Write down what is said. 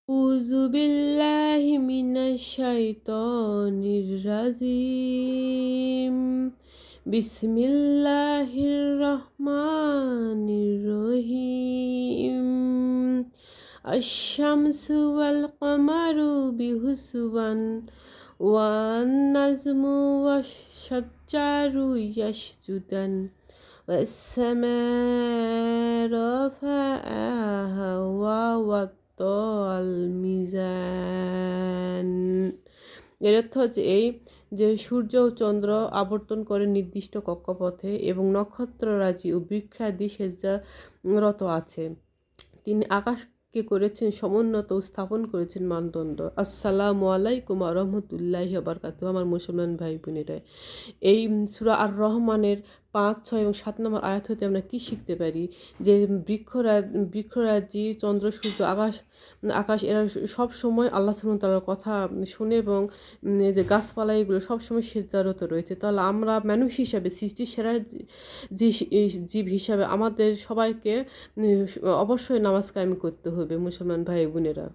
أعوذ بالله من الشيطان الرجيم بسم الله الرحمن الرحيم الشمس والقمر بحسبان والنجم والشجر يسجدان والسماء رفعها মিজান। এর অর্থ হচ্ছে এই যে সূর্য ও চন্দ্র আবর্তন করে নির্দিষ্ট কক্ষপথে এবং নক্ষত্ররাজি ও বৃক্ষাদি সেজদারত আছে। তিনি আকাশকে করেছেন সমুন্নত ও স্থাপন করেছেন মানদণ্ড। আসসালামু আলাইকুম ওয়া রাহমাতুল্লাহি ওয়া বারাকাতুহু। আমার মুসলমান ভাই বোনেরা, এই সূরা আর রহমানের 5, 6 এবং 7 নম্বর আয়াত হতে আমরা কি শিখতে পারি? যে বৃক্ষরাজি, চন্দ্র, সূর্য, আকাশ এরা সব সময় আল্লাহ সুবহানাহু ওয়া তাআলার কথা শুনে এবং এই যে গাছপালা এগুলো সবসময় সিজদারত রয়েছে। তাহলে আমরা মানুষ হিসাবে, সৃষ্টির সেরা জীব হিসাবে আমাদের সবাইকে অবশ্যই নামাজ কায়েম করতে হবে মুসলমান ভাই বোনেরা।